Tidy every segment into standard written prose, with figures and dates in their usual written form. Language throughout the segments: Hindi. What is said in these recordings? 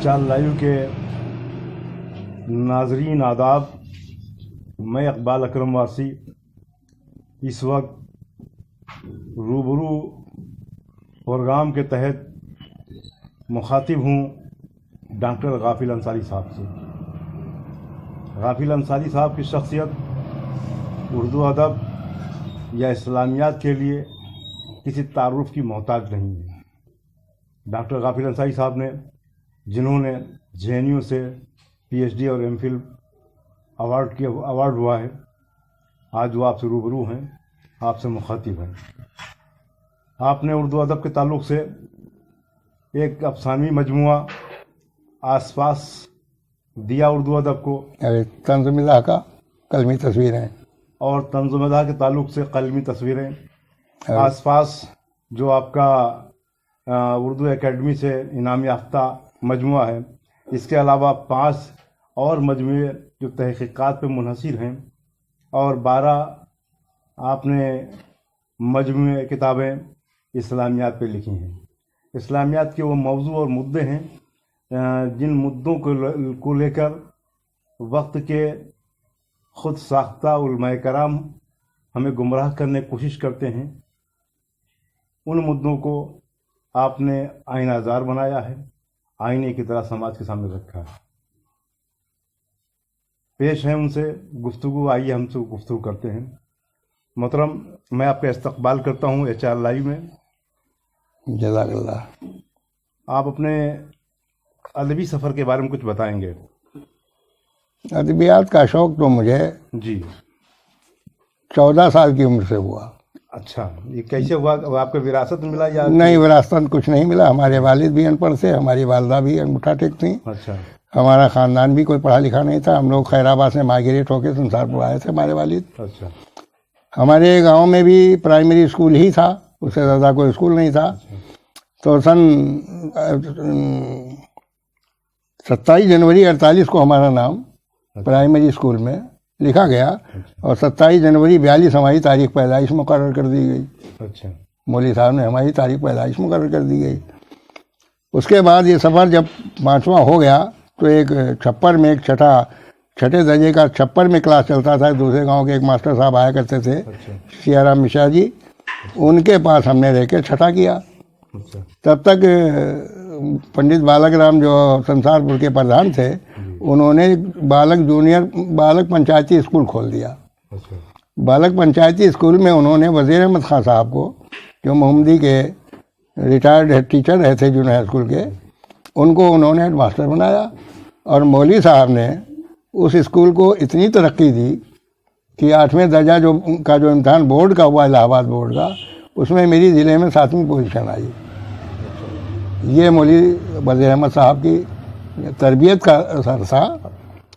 चाल लाइव के नाजरीन आदाब, मैं इकबाल अकरम वासी इस वक्त रूबरू प्रोग्राम के तहत मुखातिब हूँ डॉक्टर गाफिल अंसारी साहब से। गाफिल अंसारी साहब की शख्सियत उर्दू अदब या इस्लामियात के लिए किसी तारुफ की मोहताज नहीं है। डॉक्टर गाफिल अंसारी साहब ने जिन्होंने JNU से PhD और MPhil अवार्ड हुआ है, आज वो आपसे रूबरू हैं, आपसे मुखातिब हैं। आपने उर्दू अदब के ताल्लुक़ से एक अफ़सानी मजमुआ आसपास दिया उर्दू अदब को, तंज़ुमिल्लाह का कलमी तस्वीरें, और तंज़ुमिल्लाह के ताल्लुक़ से कलमी तस्वीरें। आसपास जो आपका उर्दू एकेडमी से इनाम याफ्ता मजमुआ है, इसके अलावा 5 और मजमुए जो तहक़ीक़ात पे मुनहसिर हैं, और 12 आपने मजमुए किताबें इस्लामियात पे लिखी हैं। इस्लामियात के वो मौजू और मुद्दे हैं जिन मुद्दों को लेकर वक्त के ख़ुद साख्ता उलमाए कराम हमें गुमराह करने की कोशिश करते हैं। उन मुद्दों को आपने आईनाज़ार बनाया है, आईने की तरह समाज के सामने रखा है। पेश है उनसे गुफ्तगू, आइए हमसे गुफ्तगू करते हैं। मोहतरम, मैं आपका इस्तकबाल करता हूँ HR लाइव में। जज़ाकल्लाह। आप अपने अदबी सफ़र के बारे में कुछ बताएंगे? अदबियात का शौक़ तो मुझे जी 14 साल की उम्र से हुआ। अच्छा, ये कैसे हुआ? आपको विरासत में मिला या? नहीं, विरासत कुछ नहीं मिला। हमारे वालिद भी अनपढ़ थे, हमारी वालदा भी अंगूठा टेक थी। अच्छा। हमारा ख़ानदान भी कोई पढ़ा लिखा नहीं था। हम लोग खैराबाद से माइग्रेट होकर संसारपुर आए थे, हमारे वालिद। अच्छा। हमारे गांव में भी प्राइमरी स्कूल ही था, उससे ज़्यादा कोई स्कूल नहीं था। तो सन 27 जनवरी 48 को हमारा नाम प्राइमरी स्कूल में लिखा गया, और 27 जनवरी 42 हमारी तारीख पैदाइश मुकर्रर कर दी गई। अच्छा। मौलवी साहब ने हमारी तारीख पैदाइश मुकर्रर कर दी गई। उसके बाद ये सफ़र जब 5वां हो गया तो एक छप्पर में, एक छठे दर्जे का छप्पर में क्लास चलता था। दूसरे गांव के एक मास्टर साहब आया करते थे। अच्छा। सियाराम मिश्रा जी, उनके पास हमने रह के छठा किया। अच्छा। तब तक पंडित बालक राम जो संसारपुर के प्रधान थे, उन्होंने बालक पंचायती स्कूल खोल दिया। अच्छा। बालक पंचायती स्कूल में उन्होंने वज़ीर अहमद खान साहब को, जो मोहम्मदी के रिटायर्ड हेड टीचर रहे थे जूनियर हाई स्कूल के, उनको उन्होंने हेड मास्टर बनाया। और मौलवी साहब ने उस स्कूल को इतनी तरक्की दी कि 8वें दर्जा जो इम्तहान बोर्ड का हुआ, इलाहाबाद बोर्ड का, उसमें मेरी ज़िले में 7वीं पोजीशन आई। ये मौलवी वज़ीर अहमद साहब की तरबियत का असर था,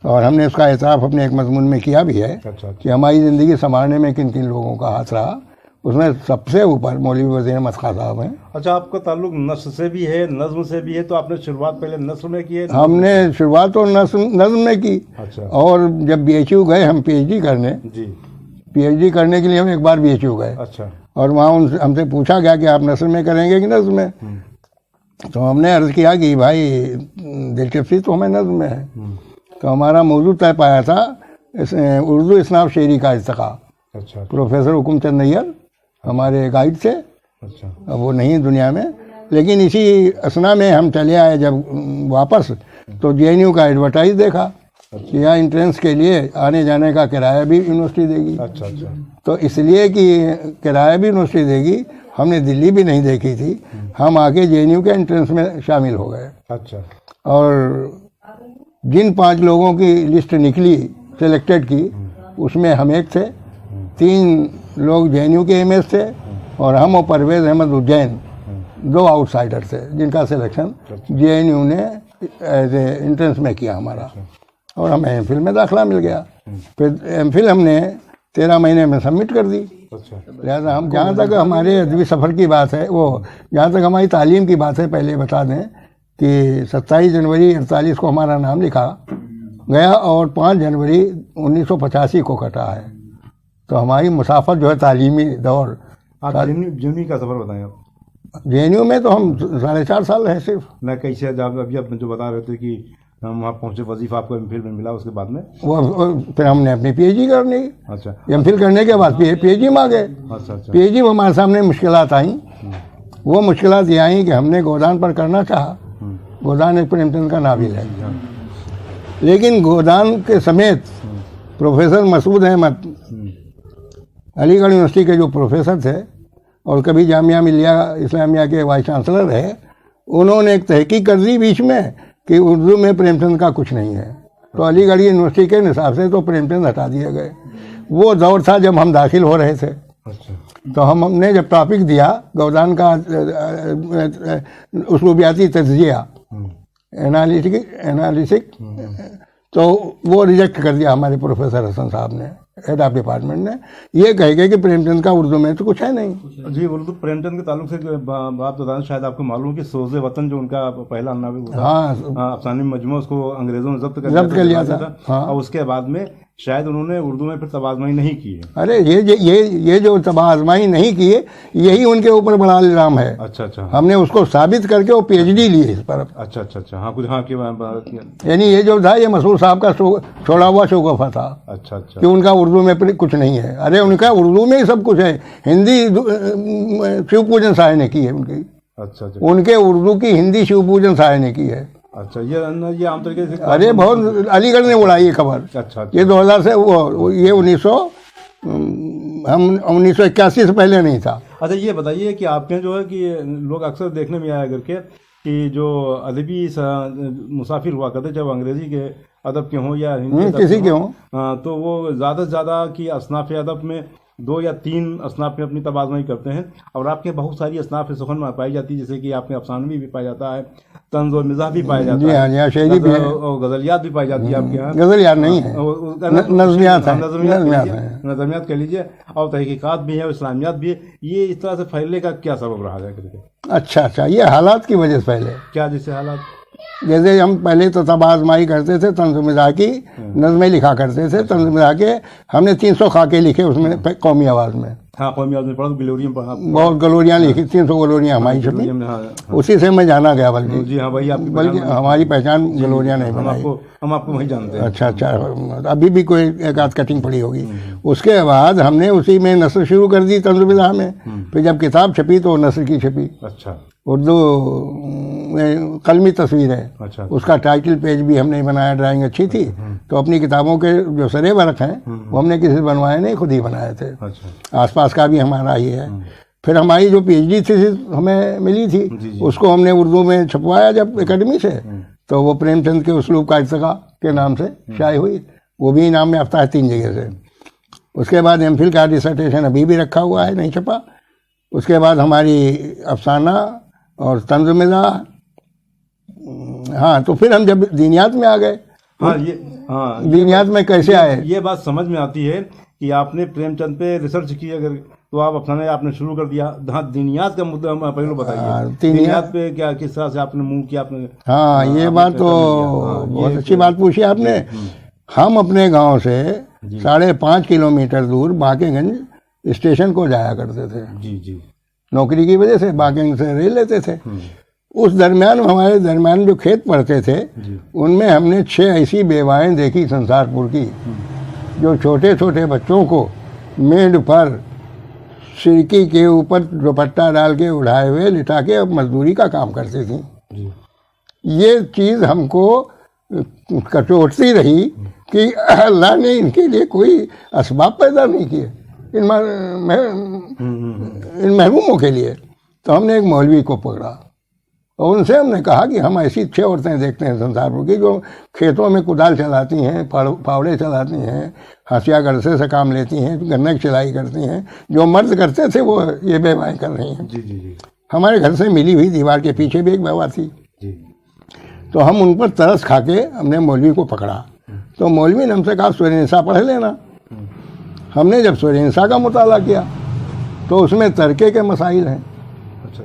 और हमने उसका एतराफ़ अपने एक मज़मून में किया भी है। अच्छा। कि हमारी ज़िंदगी संवारने में किन किन लोगों का हाथ रहा, उसमें सबसे ऊपर मौलवी वज़ीर अहमद खान साहब हैं। अच्छा, आपका ताल्लुक नस्र से भी है, नज़्म से भी है, तो आपने शुरुआत पहले नस्र में की है? हमने शुरुआत तो नज़्म में की। अच्छा। और जब BHU गए हम PhD करने, जी, PhD करने के लिए हम एक बार BHU गए। अच्छा। और वहाँ हमसे पूछा गया कि आप नस्र में करेंगे कि नज़्म में? तो हमने अर्ज़ किया कि भाई दिलचस्पी तो हमें नज़्म में है। तो हमारा मौजू तय पाया था उर्दू इसनाब शेरी का इर्तिक़ा। अच्छा। प्रोफेसर हुकुम चंद नैयर हमारे गाइड थे। अच्छा। अब वो नहीं दुनिया में, लेकिन इसी असना में हम चले आए जब वापस, तो JNU का एडवर्टाइज देखा कि यहाँ एंट्रेंस के लिए आने जाने का किराया भी यूनिवर्सिटी देगी। अच्छा। अच्छा। तो इसलिए कि किराया भी यूनिवर्सिटी देगी, हमने दिल्ली भी नहीं देखी थी, हम आके JNU के एंट्रेंस में शामिल हो गए। अच्छा। और जिन 5 लोगों की लिस्ट निकली सेलेक्टेड की, उसमें हम एक थे। 3 लोग JNU के MS थे, और हम और परवेज़ अहमद उज्जैन 2 आउटसाइडर थे, जिनका सिलेक्शन JNU ने एज ए एंट्रेंस में किया हमारा, और हमें MPhil में दाखिला मिल गया। फिर MPhil हमने 13 महीने में सबमिट कर दी। अच्छा। लिहाजा हम, जहाँ तक हमारे अदबी सफ़र की बात है, वो जहाँ तक हमारी तालीम की बात है, पहले बता दें कि 27 जनवरी 48 को हमारा नाम लिखा गया, और 5 जनवरी 1985 को कटा है। तो हमारी मुसाफत जो है तालीमी दौर। आप JNU का सफ़र बताएं आप। JNU में तो हम 4.5 साल रहे सिर्फ। मैं कैसे जब अभी आप जो बता रहे थे कि हम वहाँ पहुँचे, वजीफा आपको एमफिल में मिला, उसके बाद में वो फिर हमने अपनी PhD करनी। अच्छा एमफिल करने के बाद PhD में आ गए। अच्छा अच्छा PhD में हमारे सामने मुश्किलात आई। वो मुश्किलात ये आई कि हमने गोदान पर करना चाहा। गोदान एक प्रेमचंद का नावल है, लेकिन गोदान के समेत प्रोफेसर मसूद अहमद अलीगढ़ यूनिवर्सिटी के जो प्रोफेसर थे और कभी जामिया मिलिया इस्लामिया के वाइस चांसलर रहे, उन्होंने एक तहकीक कर दी बीच में कि उर्दू में प्रेमचंद का कुछ नहीं है। तो अलीगढ़ यूनिवर्सिटी के निसाब से तो प्रेमचंद हटा दिए गए। वो दौर था जब हम दाखिल हो रहे थे। तो हमने जब टॉपिक दिया गोदान का उसलूबियाती तज्जिया, एनालिसिक, तो वो रिजेक्ट कर दिया हमारे प्रोफेसर हसन साहब ने, हेड ऑफ डिपार्टमेंट ने। ये कहेगा कि प्रेमचंद का उर्दू में तो कुछ है नहीं। जी, उर्दू प्रेमचंद के ताल्लुक से बात बताना, शायद आपको मालूम कि सोज़े वतन जो उनका पहला नावल था, हाँ, अफसाने मजमू, उसको अंग्रेजों ने जब्त कर लिया था। हाँ। और उसके बाद में शायद उन्होंने उर्दू में फिर तबाज़माई नहीं की है। अरे ये जो तबाज़माई नहीं की है, यही उनके ऊपर बड़ा इल्ज़ाम है। अच्छा अच्छा, हमने उसको साबित करके वो PhD ली इस पर। अच्छा अच्छा अच्छा, हाँ कुछ, हाँ कि यानी ये जो था ये मसूद साहब का छोड़ा हुआ शोगफा था। अच्छा अच्छा, कि उनका उर्दू में कुछ नहीं है। अरे उनका उर्दू में ही सब कुछ है। हिंदी शिव पूजन शाह ने की है उनकी। अच्छा अच्छा, उनके उर्दू की हिंदी शिव पूजन शाह ने की है। अच्छा, ये आम तरीके से, अरे बहुत अलीगढ़ ने उड़ाई ये खबर। अच्छा, ये 2000 से वो ये 1981 से पहले नहीं था। अच्छा, ये बताइए कि आपके जो है कि लोग अक्सर देखने में आया करके कि जो अदबी मुसाफिर हुआ करते, जब अंग्रेजी के अदब के हों या हिंदी किसी के हों, तो वो ज़्यादा से ज़्यादा कि असनाफ अदब में 2 या 3 असनाफ में अपनी तबाज़माई करते हैं। और आपके बहुत सारी असनाफ सुखन में पाई जाती है, जैसे कि आपके अफसानवी भी पाया जाता है, तंज़ और मिज़ाह भी पाया जाता है, शेरी भी है, और गज़लियात भी पाई जाती है आपके यहाँ। गज़लियात नहीं है, नज़मियात है, नज़मियात कह लीजिए, और तहकीकात भी है, इस्लामियात भी है। ये इस तरह से फैलने का क्या सबब रहा है? अच्छा, ये हालात की वजह से फैले। क्या जैसे हालात? जैसे हम पहले तो तबाज़माई करते थे, तंज़ मिज़ाह की नज़में लिखा करते थे। तंज़ मिज़ाह के हमने 300 खाके लिखे उसमें कौमी आवाज़ में। हाँ, कौमी आवाज़ में पढ़ा, गलोरियाँ पढ़ा, बहुत गलोरियाँ लिखी, 300 गलोरियाँ हमारी छपी। उसी से मैं जाना गया, बल्कि वही बल्कि हमारी पहचान गलोरियाँ नहीं बनाई। हम आपको वही जानते हैं। अच्छा, अभी भी कोई एक आध कटिंग पड़ी होगी। उसके बाद हमने उसी में नस्र शुरू कर दी तंज़ मिज़ाह में। फिर जब किताब छपी तो नस्र की छपी। अच्छा, उर्दू में कलमी तस्वीर है। अच्छा, उसका टाइटल पेज भी हमने बनाया, ड्राइंग अच्छी थी। तो अपनी किताबों के जो सरे वर्क हैं वो हमने किसी से बनवाए नहीं, खुद ही बनाए थे। अच्छा, आसपास का भी हमारा ही है। फिर हमारी जो PhD थी हमें मिली थी, उसको हमने उर्दू में छपवाया जब एकेडमी से, तो वो प्रेमचंद के उसलूब का इर्तिका के नाम से शाये हुई। वो भी इनाम में याफ्ता है 3 जगह से। उसके बाद MPhil का डिसर्टेशन अभी भी रखा हुआ है, नहीं छपा। उसके बाद हमारी अफसाना और तंज़ मिज़ाह। हाँ, तो फिर हम जब दीनियात में आ गए। हाँ, दीनियात में कैसे आए? ये बात समझ में आती है कि आपने प्रेमचंद पे रिसर्च की, अगर तो आप अफसाना आपने शुरू कर दिया। हाँ, दीनियात का मुद्दा हम पहले बताइए। दीनियात पे क्या, किस तरह से आपने मूव किया आपने? हाँ, ये बात तो बहुत अच्छी बात पूछी आपने। हम अपने गांव से 5.5 किलोमीटर दूर बांकेगंज स्टेशन को जाया करते थे। जी, नौकरी की वजह से बांकेगंज से रेल लेते थे। उस दरमियान हमारे दरमियान जो खेत पड़ते थे, उनमें हमने 6 ऐसी बेवाएँ देखी संसारपुर की, जो छोटे छोटे बच्चों को मेड पर सिरकी के ऊपर दुपट्टा डाल के उड़ाए हुए लिटा के अब मजदूरी का काम करती थी। ये चीज़ हमको कचोटती रही कि अल्लाह ने इनके लिए कोई असबाब पैदा नहीं किए इन महरूमों के लिए। तो हमने एक मौलवी को पकड़ा और उनसे हमने कहा कि हम ऐसी 6 औरतें देखते हैं संसारपुर की, जो खेतों में कुदाल चलाती हैं, फावड़े चलाती हैं, हंसिया गरसे से काम लेती हैं, गन्ने की सिलाई करती हैं। जो मर्द करते थे वो ये बेवाएँ कर रही हैं। जी। हमारे घर से मिली हुई दीवार के पीछे भी एक बेवा थी। तो हम उन पर तरस खा के हमने मौलवी को पकड़ा। तो मौलवी ने हमसे कहा सूरह निसा पढ़ लेना। हमने जब सूरह निसा का मुताला किया तो उसमें तरके के मसाइल हैं।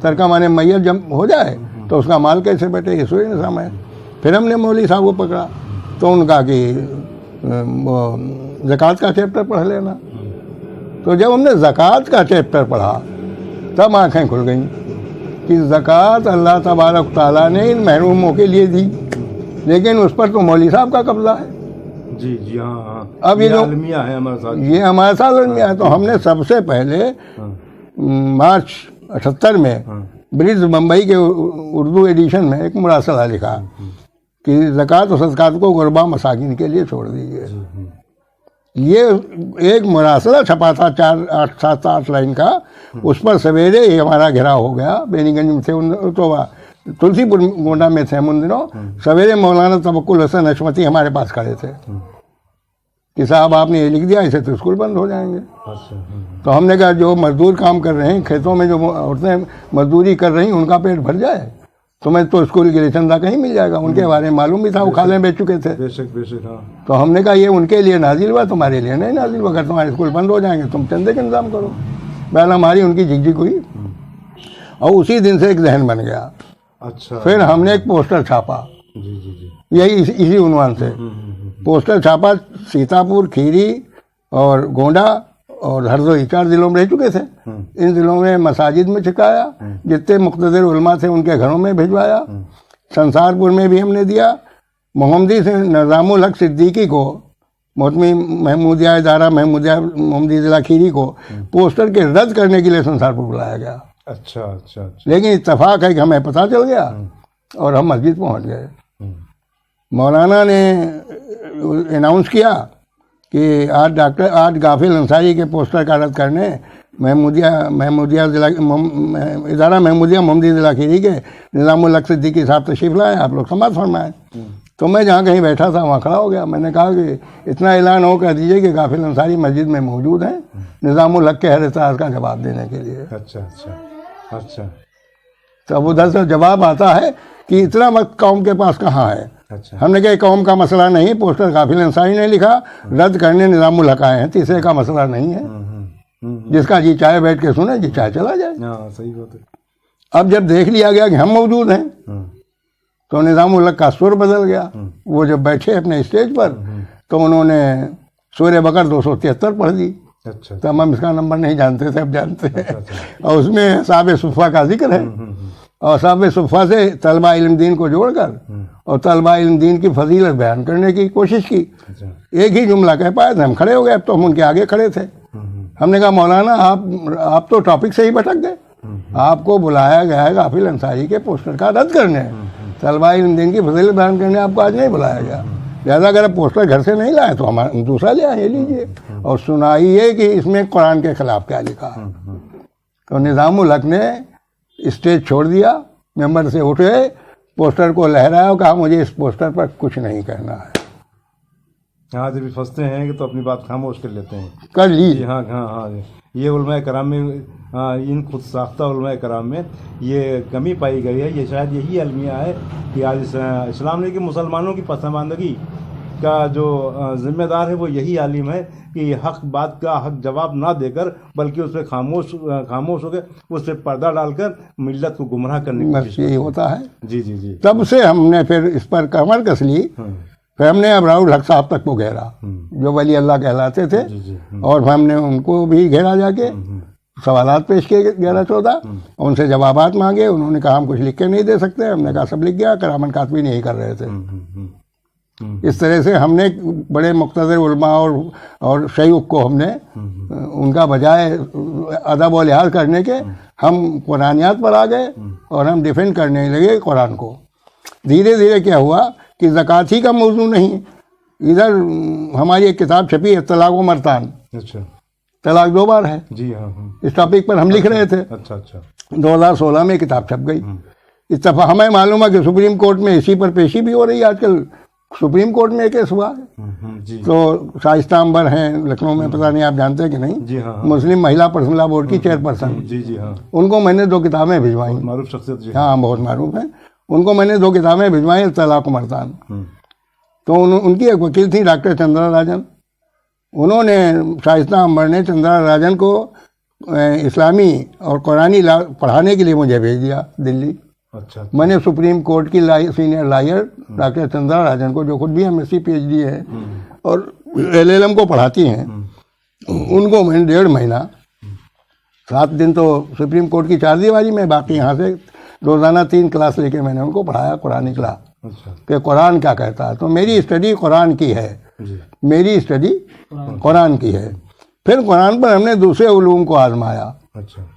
तरका माने मैयत जब हो जाए तो उसका माल कैसे बैठे, ये सूरह निसा में। फिर हमने मौलवी साहब को पकड़ा तो उनका कि वो ज़कात का चैप्टर पढ़ लेना। तो जब हमने ज़कात का चैप्टर पढ़ा तब आँखें खुल गईं कि ज़कात अल्लाह तबारक ताला ने इन महरूमों के लिए दी, लेकिन उस पर तो मौलवी साहब का कब्जा है। जी जी हाँ हाँ। अब ये जो अलमिया है हमारे साथ, ये हमारे साथ अलमिया है। तो हमने सबसे पहले हाँ, मार्च 78 में हाँ, ब्रिज बम्बई के उर्दू एडिशन में एक मुरासला लिखा कि ज़कात और सदक़ात को गुरबा मसाकिन के लिए छोड़ दीजिए। ये एक मुरासला छपा था 4-8 लाइन का, उस पर सवेरे ही हमारा घेराव हो गया। बेनीगंज में थे तो तुलसीपुर गोंडा में थे उन दिनों। सवेरे मौलाना तवक्कुल हसन हशमती हमारे पास खड़े थे कि साहब आपने ये लिख दिया, इसे तो स्कूल बंद हो जाएंगे। अच्छा, तो हमने कहा जो मजदूर काम कर रहे हैं खेतों में, जो औरतें मजदूरी कर रही हैं, उनका पेट भर जाए, तुम्हें तो स्कूल के लिए चंदा कहीं मिल जाएगा। उनके बारे में मालूम भी था, वो खाले बेच चुके थे। बेशक बेशक हाँ। तो हमने कहा ये उनके लिए नाजिल हुआ, तुम्हारे लिए नहीं नाजिल हुआ। अगर तुम्हारे स्कूल बंद हो जाएंगे तुम चंदे का इंतजाम करो। पहले हमारी उनकी झिकझिक हुई और उसी दिन से एक जहन बन गया। अच्छा, फिर हमने एक पोस्टर छापा, जी जी जी, यही इसी उन्वान से पोस्टर छापा। सीतापुर, खीरी और गोंडा और हरदोई 4 जिलों में रह चुके थे। इन जिलों में मसाजिद में छिकाया, जितने मुक़्तदर उलमा थे उनके घरों में भिजवाया। संसारपुर में भी हमने दिया। मोहम्मदी से निज़ामुल हक सिद्दीकी को, मोहतमी महमूदिया इदारा महमूदिया मोहम्मदी ज़िला खीरी को पोस्टर के रद्द करने के लिए संसारपुर बुलाया गया। अच्छा अच्छा अच्छा, लेकिन इत्तेफाक है कि हमें पता चल गया और हम मस्जिद पहुंच गए। मौलाना ने अनाउंस किया कि आज गाफिल अंसारी के पोस्टर का रद्द करने महमूदिया ज़िला इदारा महमूदिया मोहम्मदी ज़िला खीरी के निज़ामुल हक सिद्दीकी साहब तशरीफ़ लाए, आप लोग समाअत फरमाएं। तो मैं जहाँ कहीं बैठा था वहाँ खड़ा हो गया। मैंने कहा कि इतना ऐलान हो कर दीजिए कि गाफिल अंसारी मस्जिद में मौजूद हैं निज़ामुल हक के हर एतराज़ का जवाब देने के लिए। अच्छा अच्छा अच्छा, तब उधर से जवाब आता है कि इतना वक्त कौम के पास कहाँ है। अच्छा, हमने कहा कौम का मसला नहीं, पोस्टर गाफिल अंसारी ने लिखा, रद्द करने निज़ामुल हक आए हैं, तीसरे का मसला नहीं है। जिसका जी चाहे बैठ के सुने, जी चाहे चला जाए। हाँ सही बात है। अब जब देख लिया गया कि हम मौजूद हैं तो निज़ामुल हक का सुर बदल गया। वो जब बैठे अपने स्टेज पर तो उन्होंने सूरह बकर 273 पढ़ दी। अच्छा, तो हम इसका नंबर नहीं जानते थे, अब जानते हैं। और उसमें साहब सुफ़ा का जिक्र है और साहब सुफ़ा से तलबा इल्म दीन को जोड़कर और तलबा इल्म दीन की फजीलत बयान करने की कोशिश की। अच्छा, एक ही जुमला कह पाए थे, हम खड़े हो गए। अब तो हम उनके आगे खड़े थे। हमने कहा मौलाना आप तो टॉपिक से ही भटक गए। आपको बुलाया गया है गाफिल अंसारी के पोस्टर का रद्द करने, तलबा इल्म दीन की फजीलत बयान करने आपको आज नहीं बुलाया गया। लिहाजा अगर आप पोस्टर घर से नहीं लाए तो हमारा दूसरा ले आए, लीजिए और सुनाइए कि इसमें कुरान के खिलाफ क्या लिखा है। तो निज़ामुल हक ने स्टेज छोड़ दिया, मेंबर से उठे, पोस्टर को लहराया और कहा मुझे इस पोस्टर पर कुछ नहीं कहना है। हाँ जब भी फंसते हैं कि तो अपनी बात खामोश कर लेते हैं। कर ली। जी हाँ हाँ हाँ, ये उलमाए कराम में, हाँ इन खुद साख्ता उलमाए कराम में ये कमी पाई गई है। ये शायद यही अलमिया है कि आज इस्लाम ने कि मुसलमानों की पसमानदगी का जो जिम्मेदार है वो यही आलिम है कि हक बात का हक जवाब ना देकर बल्कि उस पर खामोश होकर उस पर पर्दा डालकर मिल्लत को गुमराह करने की कोशिश यही होता है। जी जी जी। तब से हमने फिर इस पर कमर कस ली। फिर हमने अबराउल हक साहब तक को घेरा जो वली अल्लाह कहलाते थे। जी जी। और हमने उनको भी घेरा, जाके सवालात पेश किए 11-14, उनसे जवाबात मांगे। उन्होंने कहा हम कुछ लिख के नहीं दे सकते। हमने कहा सब लिख गया, करामन कातबीन यही कर रहे थे। इस तरह से हमने बड़े मुक़्तदर उलमा और शयूख को हमने उनका बजाय अदब और लिहाज करने के हम कुरानियात पर आ गए और हम डिफेंड करने लगे कुरान को। धीरे धीरे क्या हुआ कि ज़कात ही का मौजू नहीं, इधर हमारी एक किताब छपी है तलाक़ व मरतान। अच्छा, तलाक 2 बार है। जी हाँ। इस टॉपिक पर हम लिख रहे थे। अच्छा अच्छा। 2016 में किताब छप गई। इत्तफा हमें मालूम है कि सुप्रीम कोर्ट में इसी पर पेशी भी हो रही है। आजकल सुप्रीम कोर्ट में एक केस हुआ है। जी। तो शाइस्ता अंबर हैं लखनऊ में, पता नहीं आप जानते हैं कि नहीं। जी हाँ। मुस्लिम महिला पर्सनल लॉ बोर्ड की चेयरपर्सन। जी जी हाँ। उनको मैंने 2 किताबें भिजवाई। मारूफ शख्सियत जी। हाँ बहुत मारूफ है। उनको मैंने 2 किताबें भिजवाई, तलाक़ व मरतान। तो उनकी एक वकील थी डॉक्टर चंद्रा राजन। उन्होंने शाइस्ता अंबर ने चंद्रा राजन को इस्लामी और कुरानी लॉ पढ़ाने के लिए मुझे भेज दिया दिल्ली। अच्छा। मैंने सुप्रीम कोर्ट की सीनियर लॉयर डॉक्टर चंद्रा राजन को, जो खुद भी MSc PhD है और LLM को पढ़ाती हैं, उनको मैंने 1.5 महीना 7 दिन तो सुप्रीम कोर्ट की चारदीवारी में, बाकी यहाँ से रोज़ाना 3 क्लास लेके मैंने उनको पढ़ाया कुरान क्लास अच्छा कि कुरान क्या कहता है। तो मेरी स्टडी कुरान की है, जी मेरी स्टडी कुरान की है। फिर कुरान पर हमने दूसरे उलूम को आजमाया। अच्छा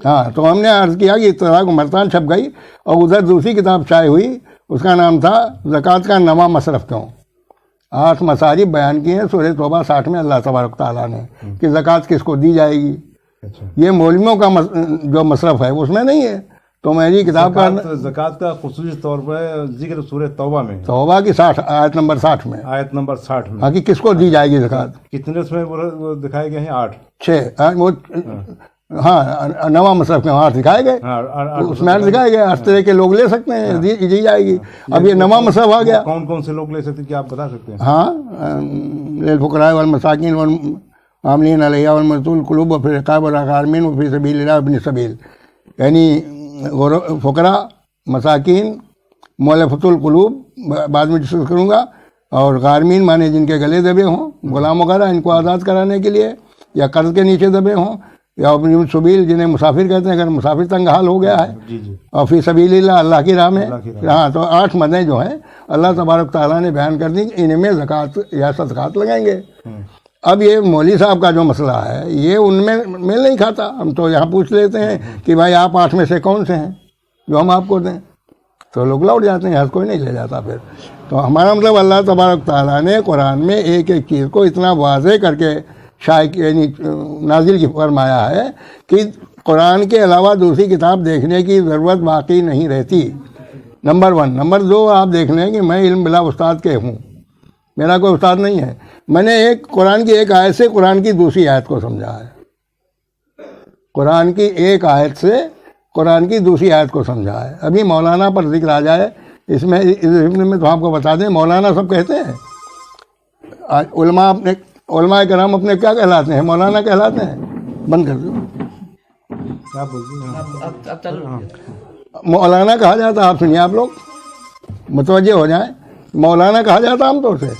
हाँ, तो हमने अर्ज़ किया कि तलाक़ मरतान छप गई और उधर दूसरी किताब शाये हुई, उसका नाम था ज़कात का नवा मसरफ़ क्यों। 8 मसारिफ बयान किए हैं सूरह तौबा 60 में अल्लाह तबारक तआला ने कि ज़कात किसको दी जाएगी। अच्छा ये मौलवियों का जो मसरफ़ है उसमें नहीं है। तो मेरी किताब का ज़कात का खुसूसी तौर पर जिक्र सूरह तौबा में, तौबा की 60 आयत नंबर 60 में, आयत नंबर 60 में। बाकी किसको दी जाएगी ज़कात। कितने उसमें वो दिखाए गए हैं? 8 6 वो हाँ नवा मसरफ़ के 8 दिखाए गए, हाँ उसमें 8 दिखाए गए। हर तरह के लोग ले सकते हैं, दी जाएगी। अब ये नवा मसरफ़ आ गया। कौन कौन से लोग ले सकते हैं, क्या आप बता सकते हैं? हाँ, लिल-फुक़राए वल मसाकीन वल आमिलीन अलैहा वल मग़लूबुल क़ुलूब व फ़ी रिक़ाब वल गारिमीन व फ़ी सबीलिल्लाह व इब्न सबील, यानी फ़ुक़रा, मसाकीन, मुअल्लफ़तुल क़ुलूब बाद में डिस्कस करूँगा, और गारमीन माने जिनके गले दबे हों, गुलाम वगैरह, इनको आज़ाद कराने के लिए, या कर्ज़ के नीचे दबे हों, या इब्न सबील जिन्हें मुसाफिर कहते हैं, अगर मुसाफिर तंग हाल हो गया है, जी जी, और फ़ी सबीलिल्लाह अल्लाह की राह में। हाँ, तो 8 मदें जो हैं अल्लाह तबारक तआला ने बयान कर दी कि इनमें ज़कात या सदक़ात लगेंगे। अब ये मौलवी साहब का जो मसला है ये उनमें मेल नहीं खाता। हम तो यहाँ पूछ लेते हैं कि भाई आप 8 में से कौन से हैं जो हम आपको दें, तो लोग लौट जाते हैं, यहाँ कोई नहीं ले जाता। फिर तो हमारा मतलब अल्लाह तबारक तआला ने कुरान में एक एक चीज़ को इतना वाज़े करके यानी नाजिल की फरमाया है कि कुरान के अलावा दूसरी किताब देखने की ज़रूरत बाकी नहीं रहती, नंबर 1। नंबर 2, आप देख लें कि मैं इल्म बिला उस्ताद के हूँ, मेरा कोई उस्ताद नहीं है। मैंने एक कुरान की एक आयत से कुरान की दूसरी आयत को समझा है, कुरान की एक आयत से कुरान की दूसरी आयत को समझा है। अभी मौलाना पर जिक्र आ जाए इसमें, इस में तो आपको बता दें, मौलाना सब कहते हैं, उलमा कराम अपने क्या कहलाते हैं? मौलाना कहलाते हैं। बंद कर दो, क्या बोलते हैं? मौलाना कहा जाता है, आप सुनिए, आप लोग मुतवज्जे हो जाएं, मौलाना कहा जाता आमतौर से।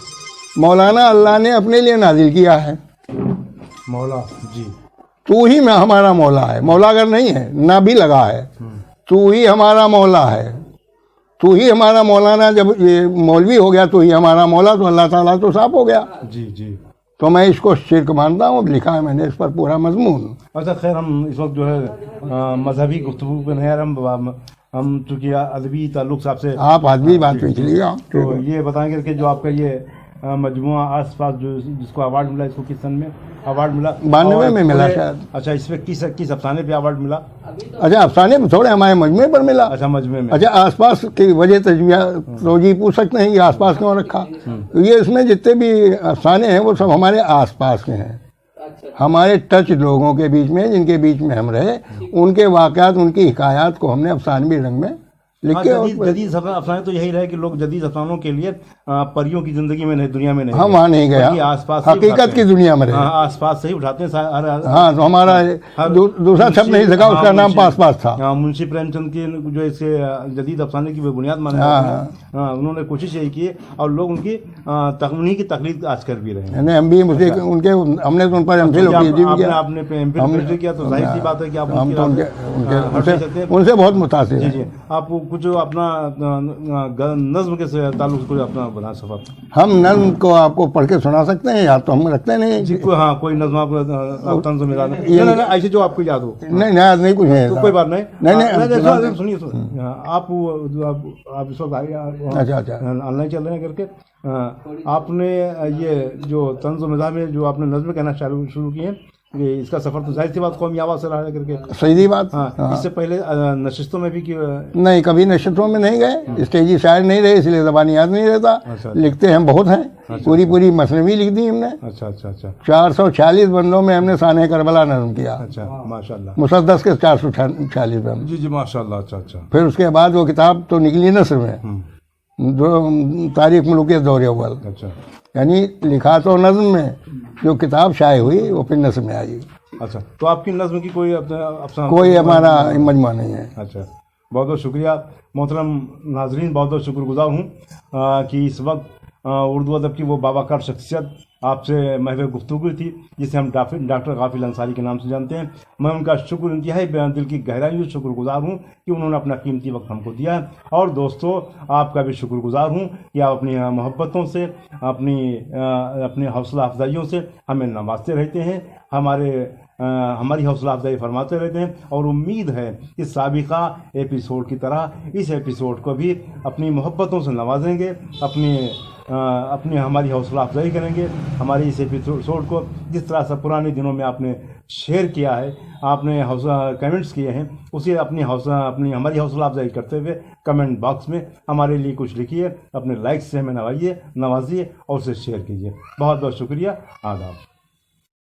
मौलाना अल्लाह ने अपने लिए नाजिल किया है। मौला जी, तू ही मैं हमारा मौला है, मौला अगर नहीं है ना भी लगा है, तू ही हमारा मौला है, तू ही हमारा मौलाना। जब ये मौलवी हो गया तू ही हमारा मौला, तो अल्लाह ताला तो साफ हो गया। जी जी, तो मैं इसको शिर्क मानता हूँ। लिखा है मैंने इस पर पूरा मजमून। अच्छा खैर, हम इस वक्त जो है मजहबी गुफ्तगू पे नहीं, हम चूँकि अदबी ताल्लुक़ साहब से आप आदमी बात पूछ लीजिए। तो ये बताएंगे कि जो आपका ये मजमुआ आस पास जो जिसको अवार्ड मिला, इसको किस सन में अवार्ड मिला? 92 में मिला शायद। अच्छा, इसमें किस अफसाने पे अवार्ड मिला? अच्छा, अफसाने में थोड़े हमारे मजमे पर मिला। अच्छा, मजमे में। अच्छा, आसपास की वजह तोजी पूछ सकते हैं कि आसपास क्यों रखा। तो ये इसमें जितने भी अफसाने हैं वो सब हमारे आसपास के हैं, हमारे टच लोगों के बीच में, जिनके बीच में हम रहे, उनके वाक़यात, उनकी हिकायात को हमने अफसानवी रंग में लिख के। जदीद अफसाने तो यही रहे कि लोग जदीद अफसानों के लिए परियों की जिंदगी में नहीं, दुनिया में नहीं, हम वहाँ नहीं गए, आसपास हकीकत की दुनिया में रहे। आसपास से ही उठाते हैं। हाँ, तो हमारा दूसरा शब्द नहीं सका, उसका नाम पास था। मुंशी प्रेमचंद की जो इसके जदीद अफसाने की बुनियाद माने, उन्होंने कोशिश यही की और लोग उनकी की तकलीद आज कर भी रहे हैं। हम भी उनके हमने तो उन पर आपने किया, तो जाहिर सी बात है कि आप उनसे बहुत मुतासिर हैं। जी, आप कुछ अपना नज्म के ताल्लुक से अपना बना सफर। हम नज्म को आपको पढ़ के सुना सकते हैं, याद तो हम रखते नहीं जी। हाँ, कोई नज्म आप तंज़ में याद नहीं, ऐसे जो आपको याद हो। नहीं, याद नहीं कुछ है, तो कोई बात नहीं। नहीं, सुनिए, आप इस वक्त अच्छा ऑनलाइन चल रहे हैं करके, आपने ये जो तंज़ मिज़ाज में जो आपने नज्म कहना शुरू किए हैं, ये इसका सफर तो जाहिर सी बात कौमी आवाज़ से रहा है करके। सही बात। हाँ, इससे पहले नशिस्तों में भी नहीं, कभी नशिस्तों में नहीं गए, स्टेजी शायर नहीं रहे, इसलिए ज़बानी याद नहीं रहता। अच्छा, लिखते हम बहुत हैं, पूरी मसनवी लिख दी हमने। अच्छा 446 बंदों में हमने साने करबला नज़म किया। अच्छा, माशाल्लाह। मुसद्दस के 446 बंद। जी माशाल्लाह। अच्छा। फिर उसके बाद वो किताब तो निकली नस्र में, जो तारीख मुल्कियत दौर अव्वल। अच्छा, यानी लिखा तो नज़्म में, जो किताब शाये हुई वो फिर नस्र में आई। अच्छा, तो आपकी नज़्म की कोई कोई हमारा मजमा नहीं है। अच्छा, बहुत बहुत शुक्रिया मोहतरम नाजरीन, बहुत बहुत शुक्रगुजार हूँ कि इस वक्त उर्दू अदब की वो बाबाकार शख्सियत आपसे महवे गुफ्तगू थी, जिसे हम डॉक्टर गाफिल अंसारी के नाम से जानते हैं। मैं उनका शुक्र, इंतहाई दिल की गहराइयों से शुक्रगुजार हूँ कि उन्होंने अपना कीमती वक्त हमको दिया है। और दोस्तों, आपका भी शुक्रगुजार हूँ कि आप अपनी मोहब्बतों से, अपनी हौसला अफजाइयों से हमें नवाजते रहते हैं, हमारी हौसला अफजाई फरमाते रहते हैं। और उम्मीद है कि साबिका एपिसोड की तरह इस एपिसोड को भी अपनी मोहब्बतों से नवाजेंगे, हमारी हौसला अफजाई करेंगे। हमारे इस एपिसोड को जिस तरह से पुराने दिनों में आपने शेयर किया है, आपने कमेंट्स किए हैं, उसे हमारी हौसला अफजाई करते हुए कमेंट बॉक्स में हमारे लिए कुछ लिखिए, अपने लाइक्स से हमें नवाजिए और उसे शेयर कीजिए। बहुत बहुत शुक्रिया। आदाब।